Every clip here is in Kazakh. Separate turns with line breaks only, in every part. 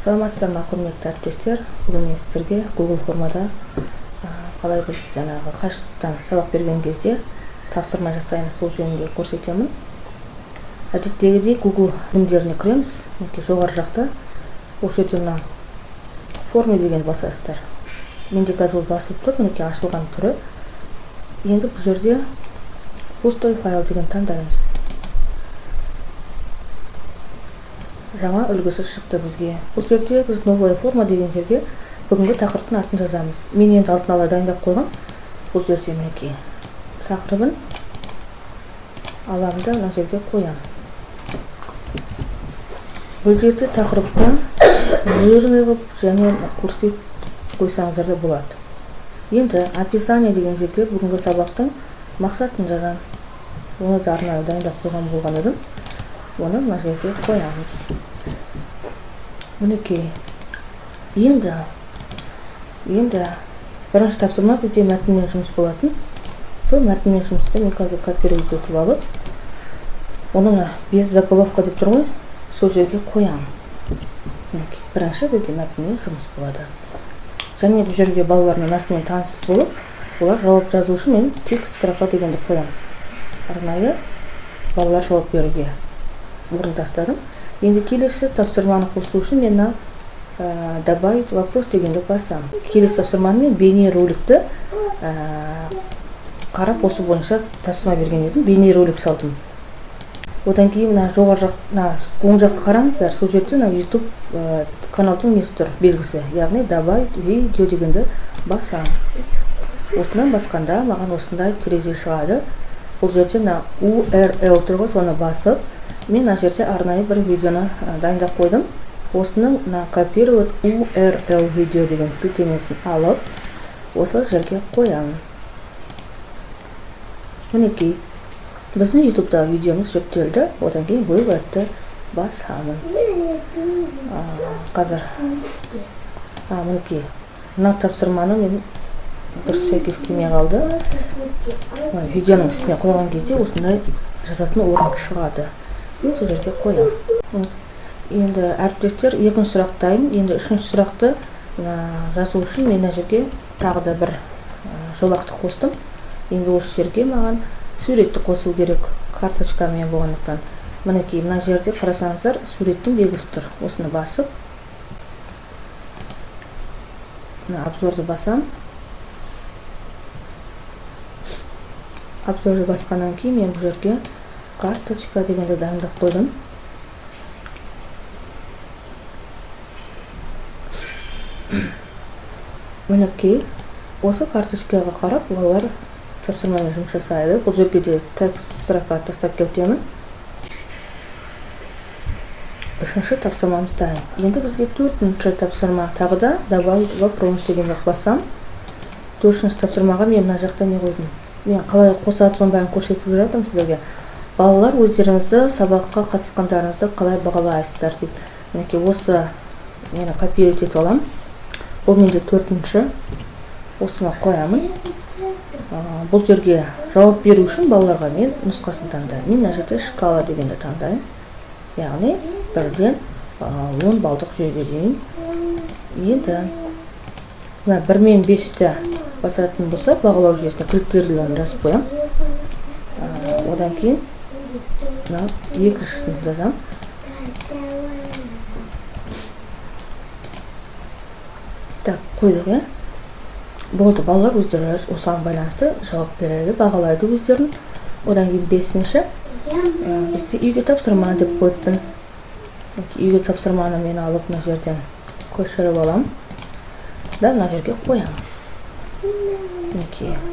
Саламатсыздар ма, құрметті әріптестер? Бүгін мен сіздерге Google формада қалай біз жаңағы қашықтықтан сабақ берген кезде тапсырма жасаймыз, сол жөнінде көрсетемін. Әдеттегідей Google бөлімдеріне кіреміз. Жоғары жақта осы жерде мына форма дегенді басасыздар. Менде қазір басылып тұр, мінекей ашылған түрі. Енді бұл жерде пустой файл деген таңдаймыз. Жаңа үлгісі шықты бізге. Бұл жерде біз новая форма деген жерге бүгінгі тақырыптың атын жазамыз. Мен енді алтын ала дайындап қойғам. Бұл жерде мінекей тақырыбын аламын да мына жерге қоям. Бұл жерде тақырыпта жирный қылып және көрсетіп қойсаңыздар да болады. Енді описание деген жерде бүгінгі сабақтың мақсатын жазам. Оны да арнайы дайындап қойған болған едім. Оны мына жерге қоямыз. Мінекей. Енді бірінші тапсырма бізде мәтінмен жұмыс болатын. Сол мәтінмен жұмысты мен қазір копировать етіп алып, оны без заголовка деп тұр ғой, сол жерге қоям. Мінекей. Бірінші бізде мәтінмен жұмыс болады. Және бұл жерге балалармен мәтінмен танысып болып, олар жауап жазу үшін мен текст строка дегенді қоям. Арнайы балалар жауап беруге орын тастадым. Енді келесі тапсырманы қосу үшін мен добавить вопрос дегенді басам. Келесі тапсырманы мен бейне роликті қарап осы бойынша тапсырма берген едім. Бейне ролик салдым. Одан кейін жоғары оң жақты қараңыздар. Сол жерде YouTube каналдың несі тұр, белгісі. Яғни добавить видео дегенді басам. Осынан басқанда маған осындай терезе шығады. Бұл жерде URL тұр ғой, соны басып, мен мына жерде арнайы бір видеоны дайындап қойдым. Осының копировать URL видео деген сілтемесін алып, осы жерге қоямын. Мінекей, біздің YouTube'да видеомыз жүктелді. Одан кейін выводты басамын. Қазір мінекей, мына тапсырманы мен дұрыс сәйкес келмей қалды. Видеоның үстіне қойған кезде осындай жазатын орын шығады. Мен сол жерге қоям. Енді әріптестер, екінші сұрақ дайын. Енді үшінші сұрақты жазу үшін мен мына жерге тағы да бір жолақты қостым. Енді осы жерге маған суретті қосу керек, карточкамен болғандықтан. Мінекей, мына жерде қарасаңыздар, суреттің белгісі тұр. Осыны басып, обзорды басам. Обзорды басқаннан кейін мен бұл жерге карточка дегенді дайындап қойдым. Мінекей, осы карточкаға қарап, олар тапсырмамен жұмыс жасайды. Бұл жерге де текст строка тастап келтемін. Үшінші тапсырмамыз дайын. Енді бізге төртінші тапсырма, тағы да добавить вопрос дегенді басам. Төртінші тапсырмаға мен мына жақта не қойдым? Мен қалай қосады, соның бәрін көрсетіп жатырмын сіздерге. Балалар өздеріңізді сабаққа қатысқандарыңызды қалай бағалайсыздар дейді. Мінекей, осы мені копировать етіп алам. Бұл менде төртінші. Осыны қоямын. Бұл жерге жауап беру үшін балаларға мен нұсқасын таңдаймын. Мен мына жерде шкала дегенді таңдаймын. Яғни 1-ден 10 балдық жүйеге дейін. Енді 1 мен 5-ті басатын болса, бағалау жүйесіне критерийлерін жазып қоям. Одан кейін екіншісін жазам. Так, қойдық, болды, балалар өздері осыған байланысты жауап береді, бағалайды өздерін. Одан кейін 5-ші бізде үйге тапсырма деп қойыппын. Үйге тапсырманы мен алып мына жерден көшіріп алам. Да, мына жерге қоям.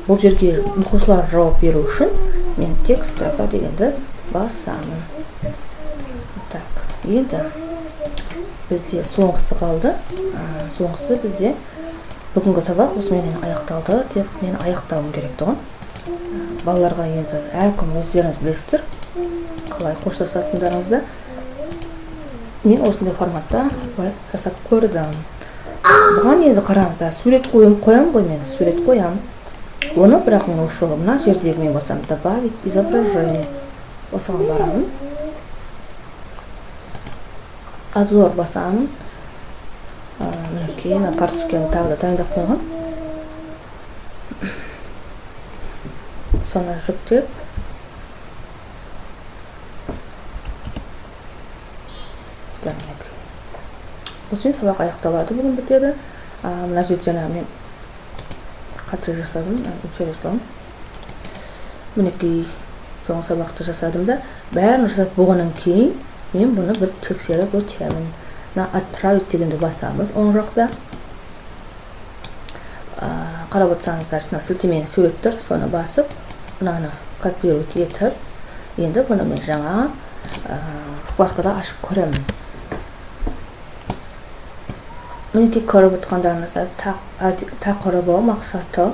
Бұл жерге оқушылар жауап беру үшін мен текст строка дегенді басамын. Так, енді бізде соңғысы қалды. Соңғысы бізде бүгінгі сабақ осымен аяқталды деп мен аяқтауым керек тұғын. Балаларға енді әркім өздеріңіз білесіздер, қалай қоштасатындарыңызды. Мен осындай форматта жасап көрдім. Бұған енді қараңыздар, сурет қоям ғой, мен сурет қоям. Оны бірақ мен осы жолы мына жердегі мен басам, добавить изображение. Осыған барамын. Обзор басамын. мінекей мен карточкамды тағы да дайындап қойғам. Соны жүктеп осымен сабақ аяқталады, бүгін бітеді. Мына жерде жаңа мен қате жасадым, өшіре салам. Мінекей соңғы сабақты жасадым да, бәрін жасап болғаннан кейін мен бұны бір тексеріп өтемін. Отправить дегенді басамыз оң жақта. Қарап отырсаңыздар, сілтеменің суреттер, соны басып, мынаны копировать етіп, енді бұны мен жаңа вкладкада ашып көремін. Мінекей көріп отырғандарыңызда тақырыбы, мақсаты,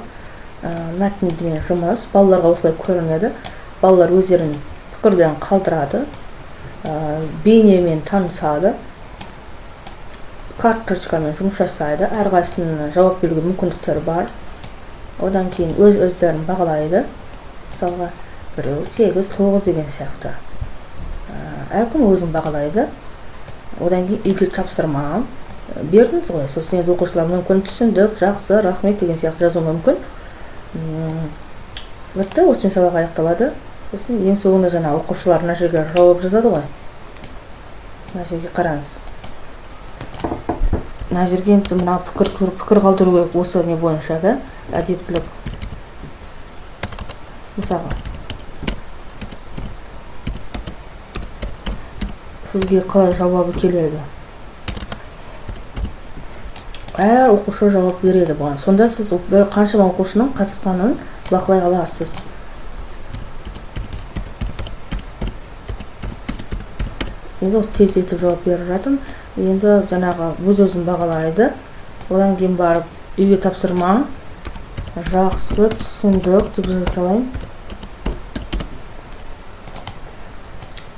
мәтіндегі жұмыс балаларға осылай көрінеді. Балалар өздерінің пікірден қалдырады, бейнемен танысады, карточкамен жұмыс жасайды, әрқайсысының жауап беруге мүмкіндіктері бар. Одан кейін өздерін бағалайды. Мысалға, біреу 8, 9 деген сияқты. Әркім өзін бағалайды. Одан кейін үйге тапсырма бердіңіз ғой. Сосын енді оқушылар мүмкін түсіндік, жақсы, рахмет деген сияқты жазу мүмкін. Бітті, осымен сабақ аяқталады. Сосын ең соңында жаңа оқушылар мына жерге жауап жазады ғой. Мына жерге қараңыз. Мына жерге енді мына пікір қалдыру керек осы не бойынша да, әдептілік. Мысалға, сізге қалай жауабы келеді? Әр оқушы жауап береді бұған. Сонда сіз қаншама оқушының қатысқанын бақылай аласыз. Енді тез-тез жауап беріп жатырмын. Енді жаңағы өз-өзін бағалайды. Одан кейін барып үйге тапсырма, жақсы, түсіндік деп жаза салайын.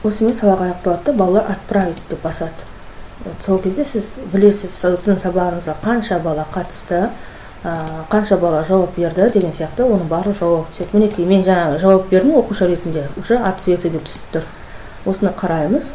Осымен сабақ аяқталады, балалар отправить деп басады. Сол кезде сіз білесіз, сіздің сабағыңызға қанша бала қатысты, қанша бала жауап берді деген сияқты, оның барлығы жауап түседі. Мінекей мен жаңа жауап бердім оқушы ретінде, уже ответы деп түсіп тұр. Осыны қараймыз.